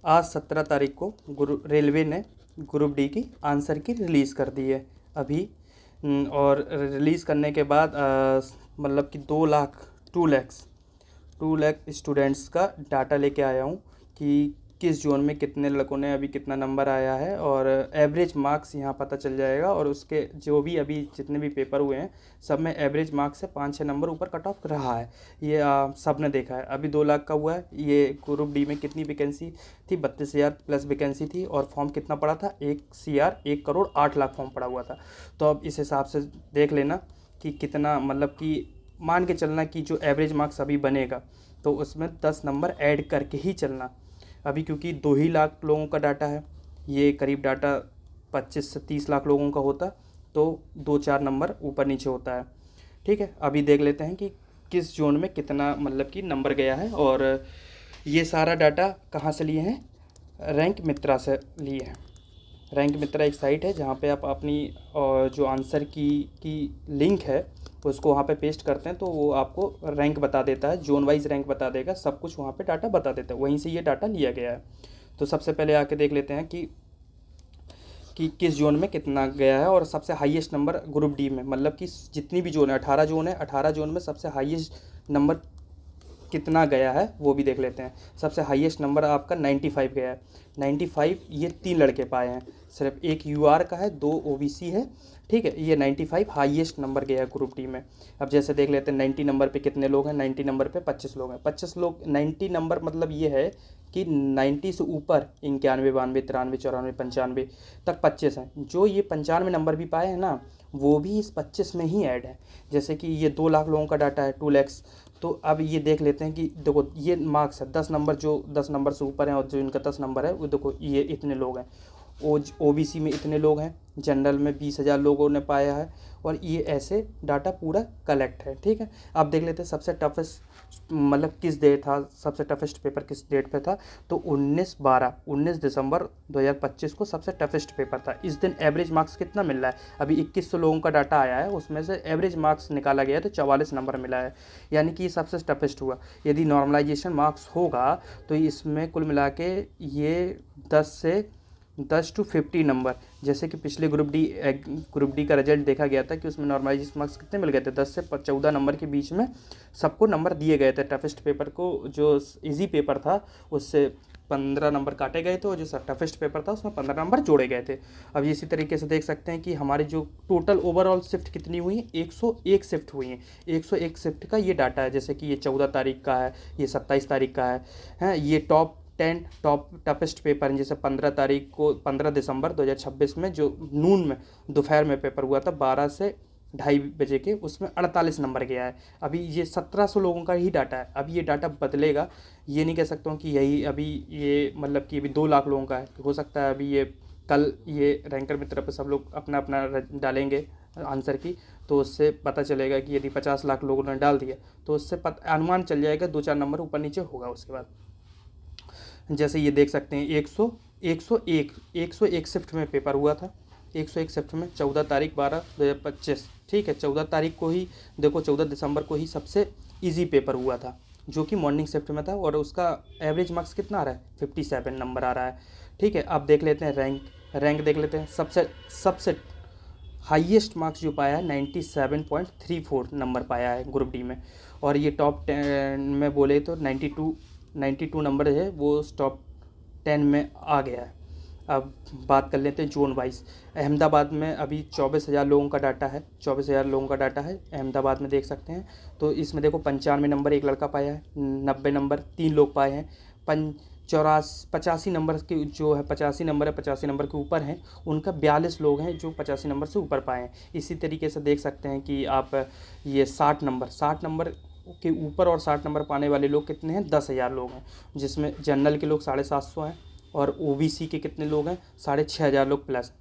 आज 17 तारीख को रेलवे ने ग्रुप डी की आंसर की रिलीज़ कर दी है अभी। और रिलीज़ करने के बाद मतलब कि 2 लाख स्टूडेंट्स का डाटा लेके आया हूँ कि किस जोन में कितने लड़कों ने अभी कितना नंबर आया है, और एवरेज मार्क्स यहाँ पता चल जाएगा। और उसके जो भी अभी जितने भी पेपर हुए हैं सब में एवरेज मार्क्स से 5-6 नंबर ऊपर कट ऑफ रहा है। ये सब ने देखा है। अभी 2 लाख का हुआ है। ये ग्रुप डी में कितनी वैकेंसी थी? 32,000 प्लस वैकेंसी थी। और फॉर्म कितना पड़ा था? 1,08,00,000 फॉर्म पड़ा हुआ था। तो अब इस हिसाब से देख लेना कि कितना, मतलब कि मान के चलना कि जो एवरेज मार्क्स अभी बनेगा तो उसमें 10 नंबर ऐड करके ही चलना। अभी क्योंकि 2 ही लाख लोगों का डाटा है, ये करीब डाटा 25 से 30 लाख लोगों का होता तो 2-4 नंबर ऊपर नीचे होता है। ठीक है, अभी देख लेते हैं कि किस जोन में कितना मतलब कि नंबर गया है। और ये सारा डाटा कहाँ से लिए हैं? रैंक मित्रा से लिए हैं। रैंक मित्रा एक साइट है जहाँ पे आप अपनी जो आंसर की लिंक है उसको वहाँ पे पेस्ट करते हैं तो वो आपको रैंक बता देता है, जोन वाइज रैंक बता देगा, सब कुछ वहाँ पे डाटा बता देता है। वहीं से ये डाटा लिया गया है। तो सबसे पहले आके देख लेते हैं कि किस जोन में कितना गया है। और सबसे हाईएस्ट नंबर ग्रुप डी में, मतलब कि जितनी भी जोन है 18 जोन है, 18 जोन में सबसे हाईएस्ट नंबर कितना गया है वो भी देख लेते हैं। सबसे हाईएस्ट नंबर आपका 95 गया है। 95 ये 3 लड़के पाए हैं, सिर्फ एक यूआर का है, 2 ओबीसी है। ठीक है, ये 95 हाईएस्ट नंबर गया है ग्रुप डी में। अब जैसे देख लेते हैं 90 नंबर पे कितने लोग हैं। 90 नंबर पे 25 लोग हैं। 25 लोग 90 नंबर मतलब ये है कि 90 से ऊपर 91, 92, 93, 94, 95 तक 25 हैं। जो ये 95 नंबर भी पाए हैं ना, वो भी इस 25 में ही ऐड है। जैसे कि ये 2 लाख लोगों का डाटा है, 2 लैक्स। तो अब ये देख लेते हैं कि देखो ये मार्क्स है 10 नंबर, जो 10 नंबर से ऊपर हैं और जो इनका 10 नंबर है वो देखो ये इतने लोग हैं। ओबीसी में इतने लोग हैं, जनरल में 20,000 लोगों ने पाया है। और ये ऐसे डाटा पूरा कलेक्ट है। ठीक है, अब देख लेते हैं सबसे टफेस्ट मतलब किस डेट था, सबसे टफेस्ट पेपर किस डेट पे था। तो 19 दिसंबर 2025 को सबसे टफेस्ट पेपर था। इस दिन एवरेज मार्क्स कितना मिल रहा है? अभी 2100 लोगों का डाटा आया है, उसमें से एवरेज मार्क्स निकाला गया तो 44 नंबर मिला है। यानी कि ये सबसे टफेस्ट हुआ। यदि नॉर्मलाइजेशन मार्क्स होगा तो इसमें कुल मिला के ये 10 to 50 नंबर, जैसे कि पिछले ग्रुप डी का रिजल्ट देखा गया था कि उसमें नॉर्मलाइजेशन मार्क्स कितने मिल गए थे? 10 से 14 नंबर के बीच में सबको नंबर दिए गए थे। टफेस्ट पेपर को, जो इजी पेपर था उससे 15 नंबर काटे गए थे और जो टफेस्ट पेपर था उसमें 15 नंबर जोड़े गए थे। अब इसी तरीके से देख सकते हैं कि हमारी जो टोटल ओवरऑल शिफ्ट कितनी हुई है, 101 शिफ्ट हुई हैं। 101 शिफ्ट का ये डाटा है। जैसे कि ये 14 तारीख का है, ये 27 तारीख का है। ये टॉप टफेस्ट पेपर हैं। जैसे 15 तारीख को, 15 दिसंबर 2026 में जो नून में दोपहर में पेपर हुआ था 12 से 2:30 बजे के, उसमें 48 नंबर गया है। अभी ये 1700 लोगों का ही डाटा है। अभी ये डाटा बदलेगा। ये नहीं कह सकता हूँ कि यही अभी ये मतलब कि अभी 2 लाख लोगों का है। हो सकता है अभी ये कल ये रैंकर मित्र पर सब लोग अपना अपना डालेंगे आंसर की, तो उससे पता चलेगा कि यदि 50 लाख लोगों ने डाल दिया तो उससे अनुमान चल जाएगा 2-4 नंबर ऊपर नीचे होगा उसके बाद। जैसे ये देख सकते हैं 101 शिफ्ट में पेपर हुआ था। 101 शिफ्ट में 14 तारीख 12/2025। ठीक है, 14 तारीख को ही देखो, 14 दिसंबर को ही सबसे इजी पेपर हुआ था जो कि मॉर्निंग शिफ्ट में था। और उसका एवरेज मार्क्स कितना आ रहा है? 57 नंबर आ रहा है। ठीक है, अब देख लेते हैं रैंक देख लेते हैं। सबसे हाईएस्ट मार्क्स जो पाया है 97.34 नंबर पाया है ग्रुप डी में। और ये टॉप 10 में बोले तो 92 नंबर है, वो टॉप 10 में आ गया है। अब बात कर लेते हैं जोन वाइज। अहमदाबाद में अभी 24,000 लोगों का डाटा है। 24,000 लोगों का डाटा है अहमदाबाद में, देख सकते हैं। तो इसमें देखो 95 नंबर एक लड़का पाया है, 90 नंबर 3 लोग पाए हैं, 85 नंबर के जो है 85 नंबर है, 85 नंबर के ऊपर हैं उनका 42 लोग हैं जो 85 नंबर से ऊपर पाए हैं। इसी तरीके से देख सकते हैं कि आप ये 60 नंबर के ऊपर और 60 नंबर पाने वाले लोग कितने हैं? 10,000 लोग हैं, जिसमें जनरल के लोग 750 हैं और ओबीसी के कितने लोग हैं? 6,500 लोग प्लस।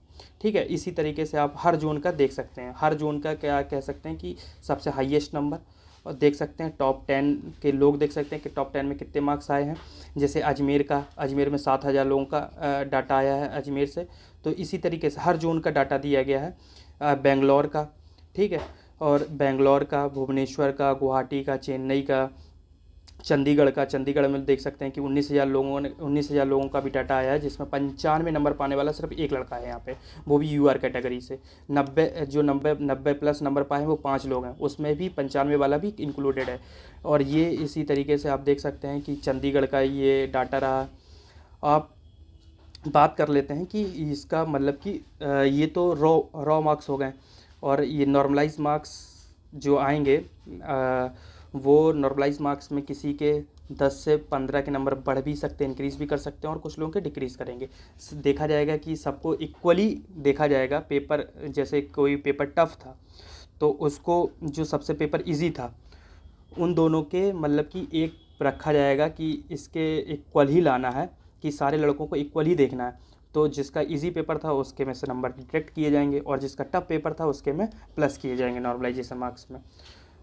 ठीक है, इसी तरीके से आप हर जोन का देख सकते हैं। हर जोन का क्या कह सकते हैं कि सबसे हाईएस्ट नंबर, और देख सकते हैं टॉप 10 के लोग, देख सकते हैं कि टॉप 10 में कितने मार्क्स आए हैं। जैसे अजमेर में 7,000 लोगों का डाटा आया है अजमेर से। तो इसी तरीके से हर जोन का डाटा दिया गया है। बेंगलोर का, ठीक है, और बेंगलोर का, भुवनेश्वर का, गुवाहाटी का, चेन्नई का, चंडीगढ़ में देख सकते हैं कि 19,000 लोगों का भी डाटा आया है, जिसमें 95 नंबर पाने वाला सिर्फ एक लड़का है यहाँ पे, वो भी यूआर कैटेगरी से। 90 प्लस नंबर पाए हैं वो 5 लोग हैं, उसमें भी 95 वाला भी इंक्लूडेड है। और ये इसी तरीके से आप देख सकते हैं कि चंडीगढ़ का ये डाटा रहा। आप बात कर लेते हैं कि इसका मतलब कि ये तो रॉ मार्क्स हो गए, और ये नॉर्मलाइज मार्क्स जो आएंगे, वो नॉर्मलाइज मार्क्स में किसी के 10 से 15 के नंबर बढ़ भी सकते हैं, इंक्रीज़ भी कर सकते हैं, और कुछ लोगों के डिक्रीज़ करेंगे। देखा जाएगा कि सबको इक्वली देखा जाएगा। पेपर जैसे कोई पेपर टफ था तो उसको, जो सबसे पेपर इजी था, उन दोनों के मतलब कि एक रखा जाएगा कि इसके इक्वल ही लाना है, कि सारे लड़कों को इक्वल ही देखना है। तो जिसका इजी पेपर था उसके में से नंबर डिडक्ट किए जाएंगे, और जिसका टफ पेपर था उसके में प्लस किए जाएंगे नॉर्मलाइजेशन मार्क्स में,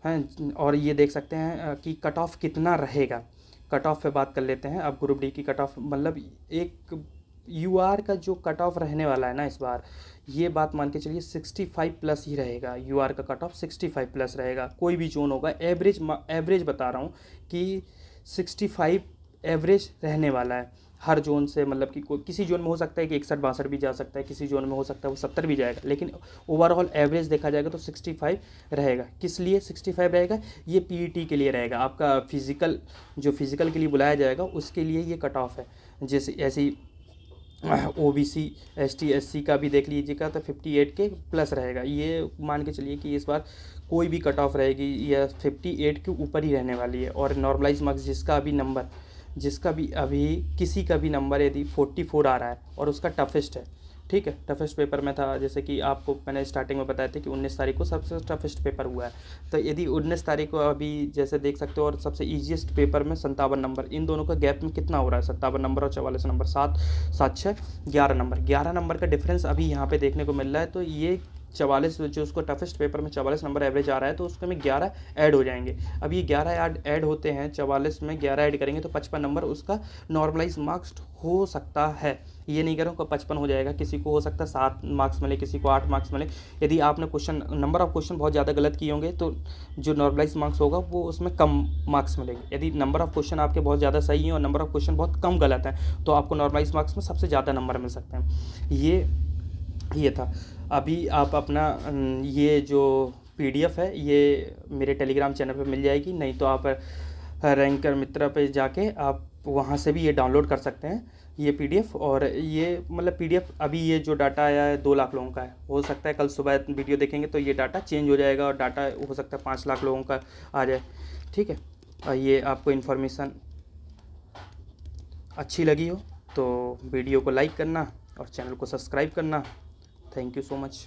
हैं। और ये देख सकते हैं कि कट ऑफ कितना रहेगा। कट ऑफ पे बात कर लेते हैं। अब ग्रुप डी की कट ऑफ, मतलब एक यूआर का जो कट ऑफ रहने वाला है ना इस बार, ये बात मान के चलिए 65 प्लस ही रहेगा। यूआर का कट ऑफ 65 प्लस रहेगा, कोई भी जोन होगा। एवरेज बता रहा हूँ कि 65 एवरेज रहने वाला है हर जोन से। मतलब कि किसी जोन में हो सकता है कि 61-62 भी जा सकता है, किसी जोन में हो सकता है वो 70 भी जाएगा, लेकिन ओवरऑल एवरेज देखा जाएगा तो 65 रहेगा। किस लिए 65 रहेगा? ये पीईटी के लिए रहेगा, आपका फिजिकल, जो फिजिकल के लिए बुलाया जाएगा उसके लिए ये कट ऑफ है। जैसे ऐसी ओबीसी एसटी एससी का भी देख लीजिएगा तो 58 के प्लस रहेगा। ये मान के चलिए कि इस बार कोई भी कट ऑफ रहेगी या 58 के ऊपर ही रहने वाली है। और नॉर्मलाइज मार्क्स जिसका भी अभी किसी का भी नंबर यदि 44 आ रहा है और उसका टफेस्ट है, ठीक है, टफेस्ट पेपर में था, जैसे कि आपको मैंने स्टार्टिंग में बताया था कि 19 तारीख को सबसे टफेस्ट पेपर हुआ है। तो यदि 19 तारीख को अभी जैसे देख सकते हो, और सबसे ईजीएस्ट पेपर में 57 नंबर, इन दोनों का गैप में कितना हो रहा है? 57 नंबर और 44 नंबर, 7 7 6 11 नंबर का डिफरेंस अभी यहाँ पे देखने को मिल रहा है। तो ये 44, जो उसको टफेस्ट पेपर में 44 नंबर एवरेज आ रहा है, तो उसके में 11 ऐड हो जाएंगे। अब ये 11 ऐड होते हैं, 44 में 11 ऐड करेंगे तो 55 नंबर उसका नॉर्मलाइज मार्क्स हो सकता है। ये नहीं कह रहा हूँ कि 55 हो जाएगा, किसी को हो सकता है 7 मार्क्स मिले, किसी को 8 मार्क्स मिले। यदि आपने नंबर ऑफ क्वेश्चन बहुत ज़्यादा गलत किए होंगे तो जो नॉर्मलाइज मार्क्स होगा वो उसमें कम मार्क्स मिलेंगे। यदि नंबर ऑफ क्वेश्चन आपके बहुत ज़्यादा सही हैं और नंबर ऑफ क्वेश्चन बहुत कम गलत हैं तो आपको नॉर्मलाइज मार्क्स में सबसे ज़्यादा नंबर मिल सकते हैं। ये था। अभी आप अपना ये जो पीडीएफ है ये मेरे टेलीग्राम चैनल पे मिल जाएगी, नहीं तो आप रैंकर मित्रा पे जाके आप वहाँ से भी ये डाउनलोड कर सकते हैं ये पीडीएफ। और ये मतलब पीडीएफ, अभी ये जो डाटा आया है 2 लाख लोगों का है, हो सकता है कल सुबह वीडियो देखेंगे तो ये डाटा चेंज हो जाएगा और डाटा हो सकता है 5 लाख लोगों का आ जाए, ठीक है। और ये आपको इन्फॉर्मेशन अच्छी लगी हो तो वीडियो को लाइक करना और चैनल को सब्सक्राइब करना। Thank you so much.